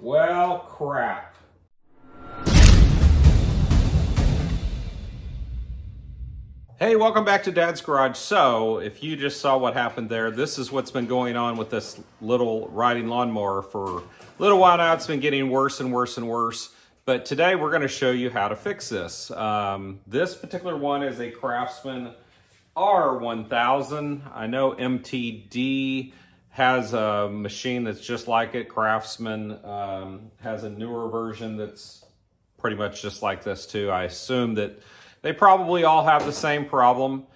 Well, crap. Hey, welcome back to Dad's Garage. So, if you just saw what happened there, this is what's been going on with this little riding lawnmower for a little while now. It's been getting worse and worse and worse. But today we're going to show you how to fix this. This particular one is a Craftsman R1000. I know MTD has a machine that's just like it. Craftsman has a newer version that's pretty much just like this too. I assume that they probably all have the same problem.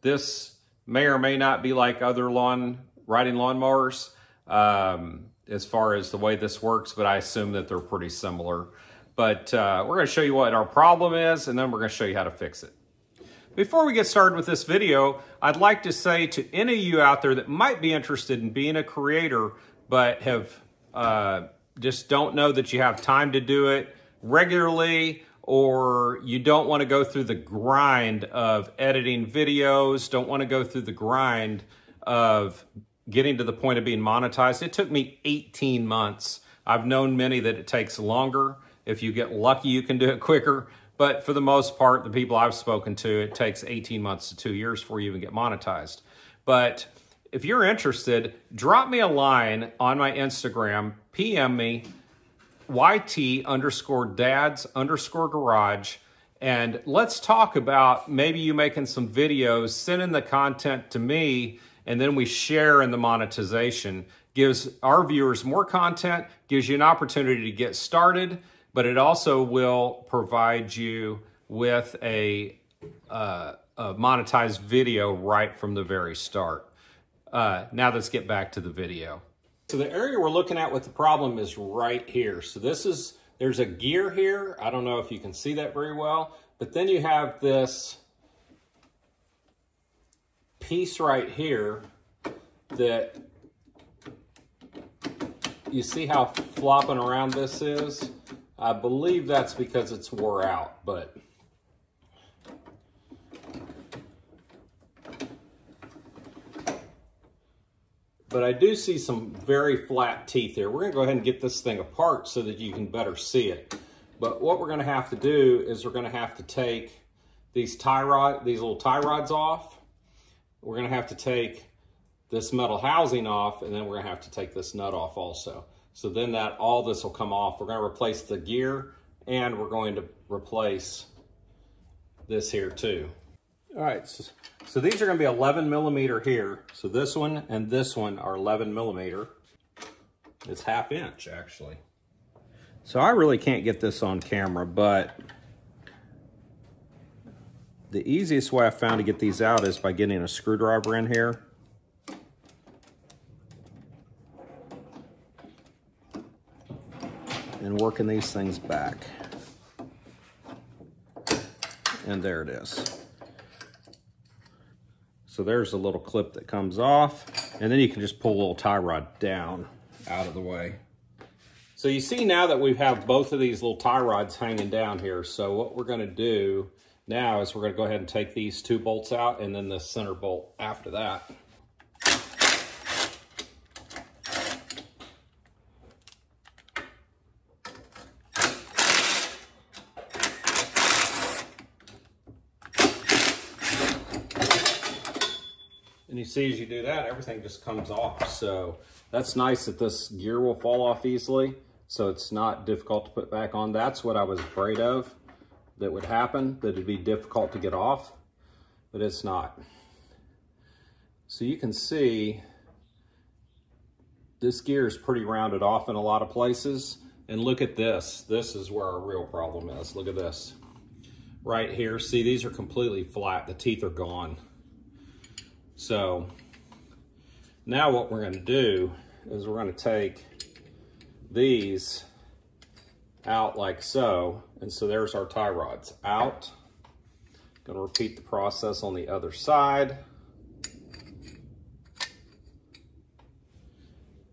This may or may not be like other riding lawnmowers as far as the way this works, but I assume that they're pretty similar. But we're going to show you what our problem is, and then we're going to show you how to fix it. Before we get started with this video, I'd like to say to any of you out there that might be interested in being a creator, but have just don't know that you have time to do it regularly, or you don't want to go through the grind of editing videos, don't want to go through the grind of getting to the point of being monetized. It took me 18 months. I've known many that it takes longer. If you get lucky, you can do it quicker. But for the most part, the people I've spoken to, it takes 18 months to 2 years before you even get monetized. But if you're interested, drop me a line on my Instagram, PM me, YT_dads_garage, and let's talk about maybe you making some videos, sending the content to me, and then we share in the monetization. Gives our viewers more content, gives you an opportunity to get started, but it also will provide you with a monetized video right from the very start. Now let's get back to the video. So the area we're looking at with the problem is right here. So there's a gear here. I don't know if you can see that very well, but then you have this piece right here that you see how flopping around this is? I believe that's because it's wore out, but I do see some very flat teeth here. We're gonna go ahead and get this thing apart so that you can better see it. But what we're gonna have to do is we're gonna have to take these little tie rods off. We're gonna have to take this metal housing off, and then we're gonna have to take this nut off also. So then all this will come off. We're gonna replace the gear, and we're going to replace this here too. All right, so these are gonna be 11 millimeter here. So this one and this one are 11 millimeter. It's 1/2 inch actually. So I really can't get this on camera, but the easiest way I found to get these out is by getting a screwdriver in here. And working these things back. And there it is. So there's a little clip that comes off, and then you can just pull a little tie rod down out of the way. So you see now that we have both of these little tie rods hanging down here. So what we're gonna do now is we're gonna go ahead and take these 2 bolts out, and then the center bolt after that. And you see as you do that, everything just comes off. So that's nice that this gear will fall off easily, so it's not difficult to put back on. That's what I was afraid of that would happen, that it'd be difficult to get off, but it's not. So you can see this gear is pretty rounded off in a lot of places. And look at this. This is where our real problem is. Look at this. Right here, see, these are completely flat. The teeth are gone. So now what we're going to do is we're going to take these out like so. And so there's our tie rods out. Going to repeat the process on the other side.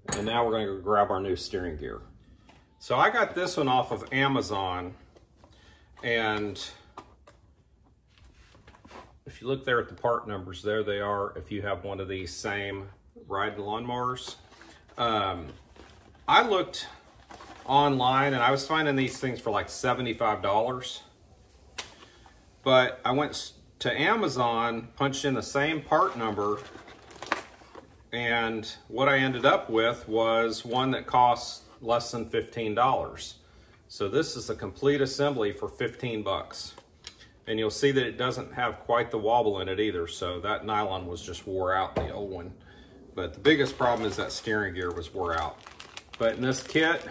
And now we're going to go grab our new steering gear. So I got this one off of Amazon, and if you look there at the part numbers, there they are if you have one of these same riding lawnmowers. I looked online, and I was finding these things for like $75. But I went to Amazon, punched in the same part number, and what I ended up with was one that costs less than $15. So this is a complete assembly for 15 bucks. And you'll see that it doesn't have quite the wobble in it either, so that nylon was just wore out, the old one. But the biggest problem is that steering gear was wore out. But in this kit,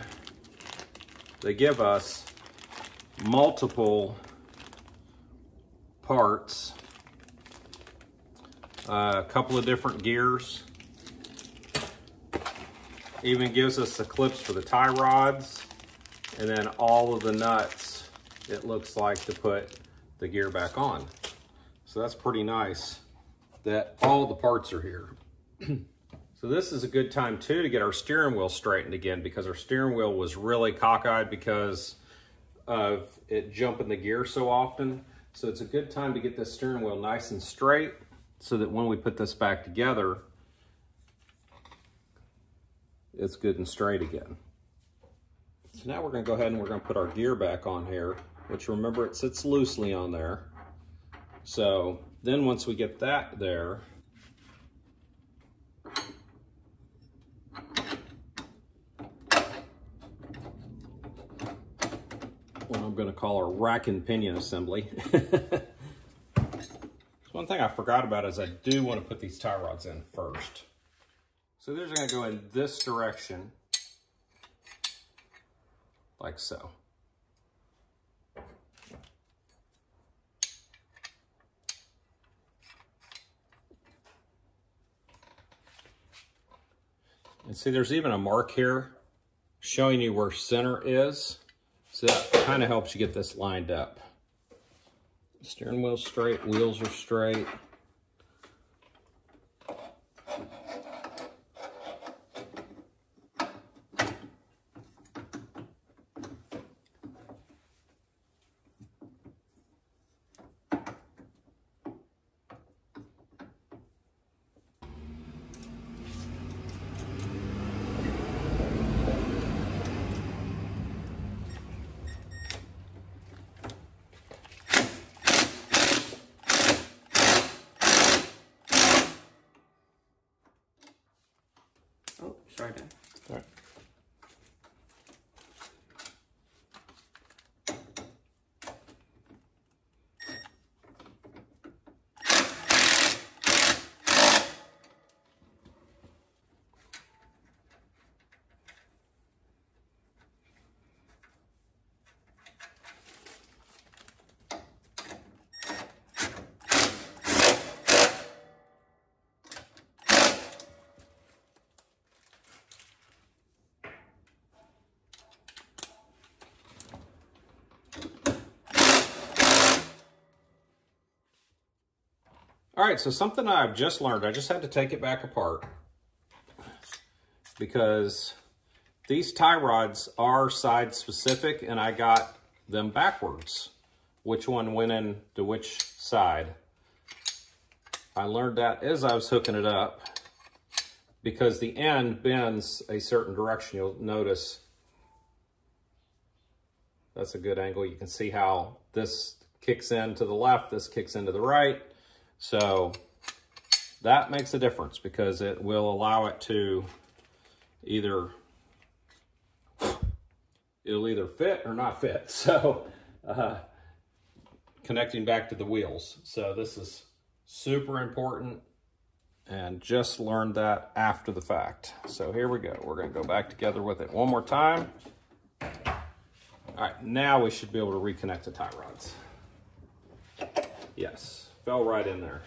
they give us multiple parts, a couple of different gears, even gives us the clips for the tie rods, and then all of the nuts, it looks like, to put the gear back on. So that's pretty nice that all the parts are here. So this is a good time too to get our steering wheel straightened again, because our steering wheel was really cockeyed because of it jumping the gear so often. So it's a good time to get this steering wheel nice and straight so that when we put this back together, it's good and straight again. So now we're going to go ahead and we're going to put our gear back on here, which, remember, it sits loosely on there. So then once we get that there, what I'm going to call our rack and pinion assembly. One thing I forgot about is I do want to put these tie rods in first. So they're going to go in this direction, like so. And see, there's even a mark here showing you where center is. So that kind of helps you get this lined up. Steering wheel's straight, wheels are straight. Oh, sorry, Dan. All right. All right, so something I've just learned, I just had to take it back apart because these tie rods are side specific and I got them backwards. Which one went into which side? I learned that as I was hooking it up because the end bends a certain direction. You'll notice that's a good angle. You can see how this kicks in to the left, this kicks into the right. So that makes a difference because it will allow it to it'll either fit or not fit. So connecting back to the wheels. So this is super important and just learned that after the fact. So here we go. We're going to go back together with it one more time. All right, now we should be able to reconnect the tie rods. Yes. Fell right in there.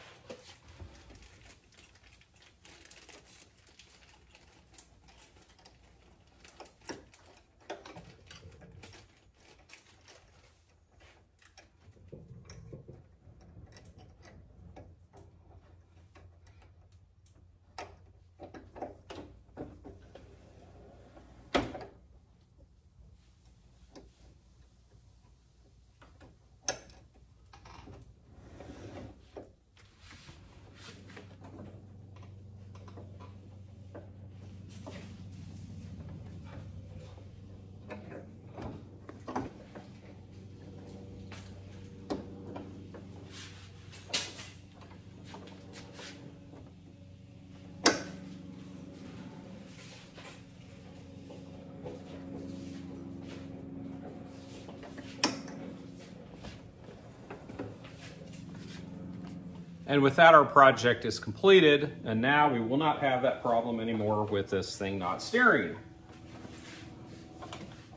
And with that, our project is completed, and now we will not have that problem anymore with this thing not steering.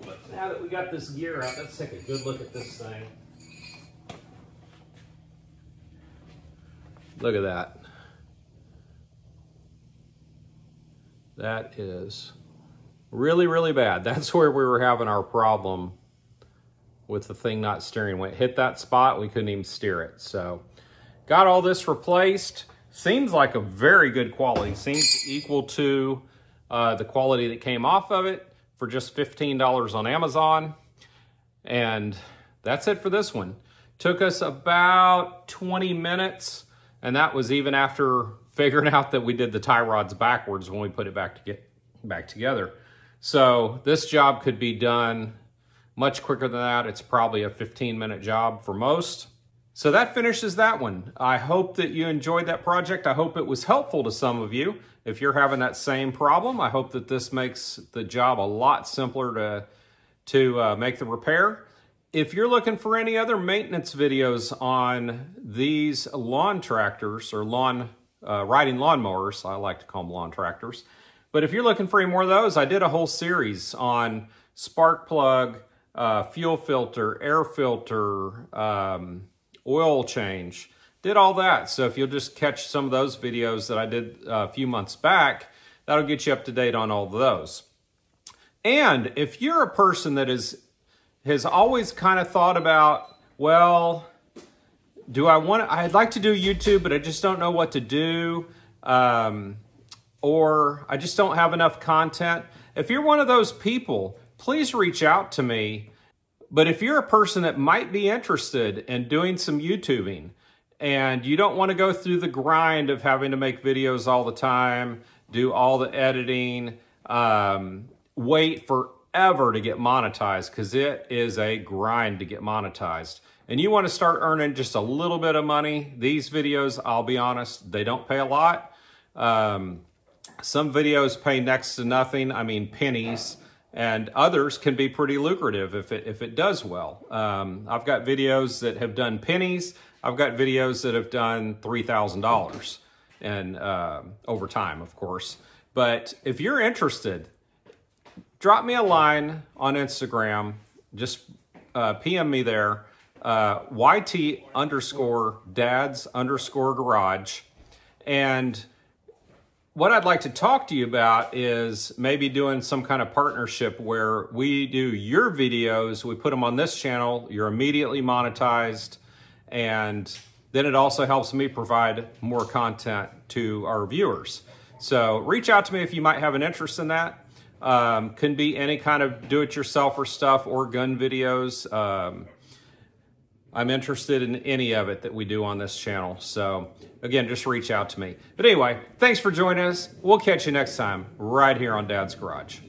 But now that we got this gear out, let's take a good look at this thing. Look at that. That is really, really bad. That's where we were having our problem with the thing not steering. When it hit that spot, we couldn't even steer it. So got all this replaced. Seems like a very good quality. Seems equal to the quality that came off of it for just $15 on Amazon. And that's it for this one. Took us about 20 minutes, and that was even after figuring out that we did the tie rods backwards when we put it back together. So this job could be done much quicker than that. It's probably a 15-minute job for most. So that finishes that one. I hope that you enjoyed that project. I hope it was helpful to some of you. If you're having that same problem, I hope that this makes the job a lot simpler to make the repair. If you're looking for any other maintenance videos on these lawn tractors or riding lawnmowers, I like to call them lawn tractors. But if you're looking for any more of those, I did a whole series on spark plug, fuel filter, air filter, oil change, did all that. So if you'll just catch some of those videos that I did a few months back, that'll get you up to date on all of those. And if you're a person that has always kind of thought about, well, I'd like to do YouTube, but I just don't know what to do, or I just don't have enough content. If you're one of those people, please reach out to me. But if you're a person that might be interested in doing some YouTubing and you don't want to go through the grind of having to make videos all the time, do all the editing, wait forever to get monetized, because it is a grind to get monetized, and you want to start earning just a little bit of money, these videos, I'll be honest, they don't pay a lot. Some videos pay next to nothing, I mean pennies. And others can be pretty lucrative if it does well. I've got videos that have done pennies. I've got videos that have done $3,000 and over time, of course. But if you're interested, drop me a line on Instagram. Just PM me there. YT_dads_garage. And what I'd like to talk to you about is maybe doing some kind of partnership where we do your videos, we put them on this channel, you're immediately monetized, and then it also helps me provide more content to our viewers. So reach out to me if you might have an interest in that. Can be any kind of do-it-yourselfer stuff or gun videos. I'm interested in any of it that we do on this channel. So again, just reach out to me. But anyway, thanks for joining us. We'll catch you next time right here on Dad's Garage.